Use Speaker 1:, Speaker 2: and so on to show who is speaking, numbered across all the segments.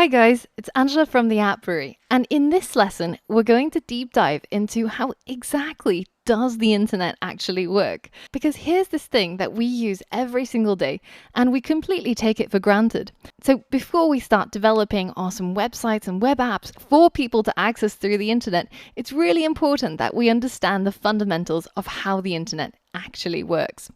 Speaker 1: Hi guys, it's Angela from the App Brewery, and in this lesson, we're going to deep dive into how exactly does the internet actually work? Because here's this thing that we use every single day, and we completely take it for granted. So before we start developing awesome websites and web apps for people to access through the internet, it's really important that we understand the fundamentals of how the internet actually works.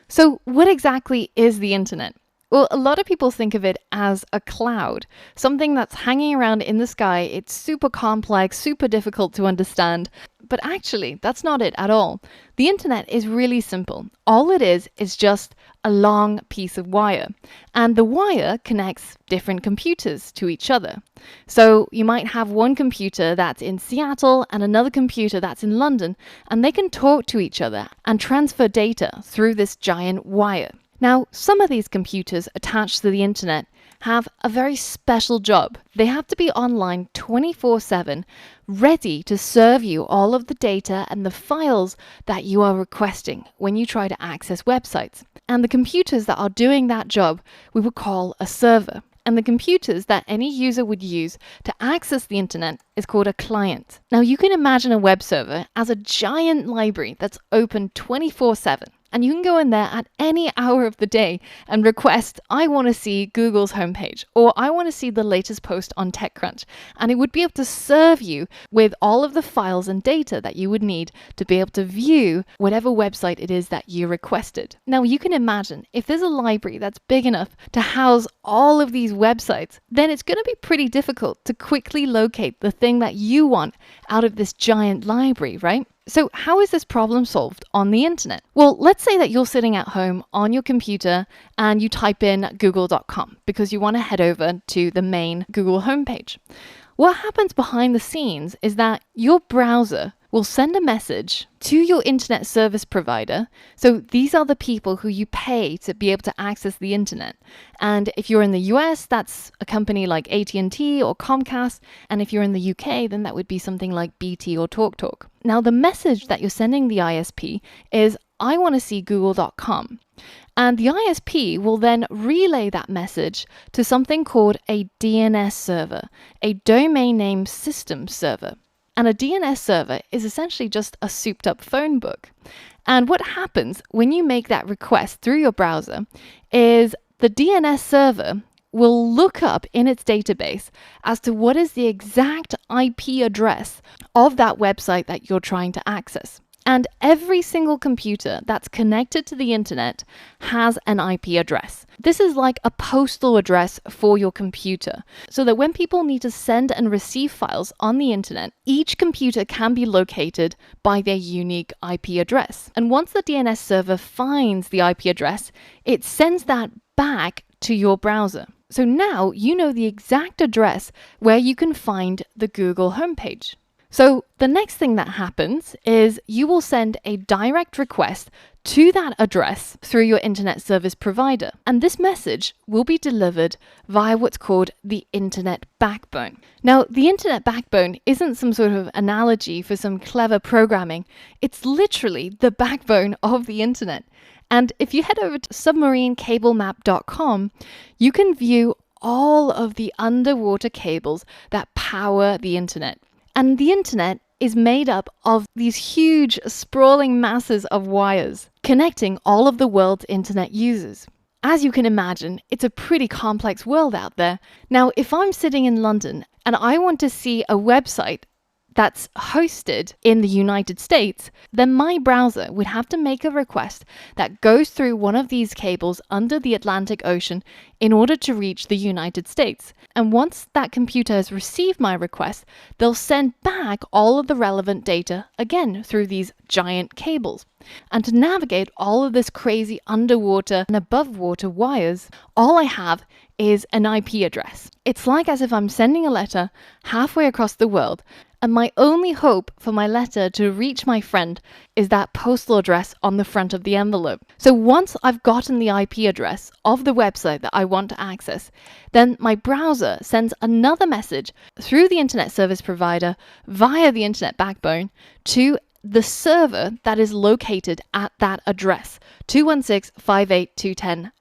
Speaker 1: So what exactly is the internet? Well, a lot of people think of it as a cloud, something that's hanging around in the sky. It's super complex, super difficult to understand. But actually, that's not it at all. The internet is really simple. All it is just a long piece of wire. And the wire connects different computers to each other. So you might have one computer that's in Seattle and another computer that's in London, and they can talk to each other and transfer data through this giant wire. Now, some of these computers attached to the internet have a very special job. They have to be online 24/7, ready to serve you all of the data and the files that you are requesting when you try to access websites. And the computers that are doing that job, we would call a server. And the computers that any user would use to access the internet is called a client. Now, you can imagine a web server as a giant library that's open 24/7. And you can go in there at any hour of the day and request, I want to see Google's homepage, or I want to see the latest post on TechCrunch. And it would be able to serve you with all of the files and data that you would need to be able to view whatever website it is that you requested. Now, you can imagine if there's a library that's big enough to house all of these websites, then it's going to be pretty difficult to quickly locate the thing that you want out of this giant library, right? So how is this problem solved on the internet? Well, let's say that you're sitting at home on your computer and you type in google.com because you want to head over to the main Google homepage. What happens behind the scenes is that your browser will send a message to your internet service provider. So these are the people who you pay to be able to access the internet. And if you're in the US, that's a company like AT&T or Comcast. And if you're in the UK, then that would be something like BT or TalkTalk. Now, the message that you're sending the ISP is, I want to see google.com. And the ISP will then relay that message to something called a DNS server, a domain name system server. And a DNS server is essentially just a souped up phone book. And what happens when you make that request through your browser is the DNS server will look up in its database as to what is the exact IP address of that website that you're trying to access. And every single computer that's connected to the internet has an IP address. This is like a postal address for your computer, so that when people need to send and receive files on the internet, each computer can be located by their unique IP address. And once the DNS server finds the IP address, it sends that back to your browser. So now you know the exact address where you can find the Google homepage. So the next thing that happens is you will send a direct request to that address through your internet service provider. And this message will be delivered via what's called the internet backbone. Now, the internet backbone isn't some sort of analogy for some clever programming. It's literally the backbone of the internet. And if you head over to submarinecablemap.com, you can view all of the underwater cables that power the internet. And the internet is made up of these huge, sprawling masses of wires connecting all of the world's internet users. As you can imagine, it's a pretty complex world out there. Now, if I'm sitting in London and I want to see a website that's hosted in the United States, then my browser would have to make a request that goes through one of these cables under the Atlantic Ocean in order to reach the United States. And once that computer has received my request, they'll send back all of the relevant data again through these giant cables. And to navigate all of this crazy underwater and above water wires, all I have is an IP address. It's like as if I'm sending a letter halfway across the world, and my only hope for my letter to reach my friend is that postal address on the front of the envelope. So once I've gotten the IP address of the website that I want to access, then my browser sends another message through the internet service provider via the internet backbone to the server that is located at that address, 216.58210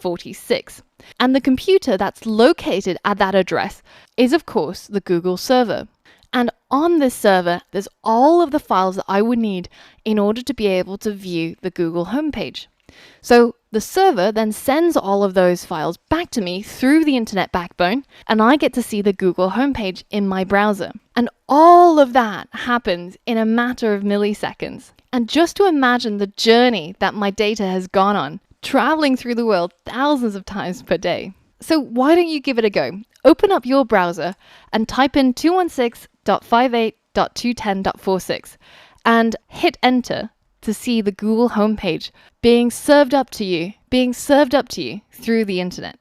Speaker 1: 256. And the computer that's located at that address is, of course, the Google server. And on this server, there's all of the files that I would need in order to be able to view the Google homepage. So the server then sends all of those files back to me through the internet backbone, and I get to see the Google homepage in my browser. And all of that happens in a matter of milliseconds. And just to imagine the journey that my data has gone on, traveling through the world thousands of times per day. So why don't you give it a go? Open up your browser and type in 216.58.210.46 and hit enter to see the Google homepage being served up to you through the internet.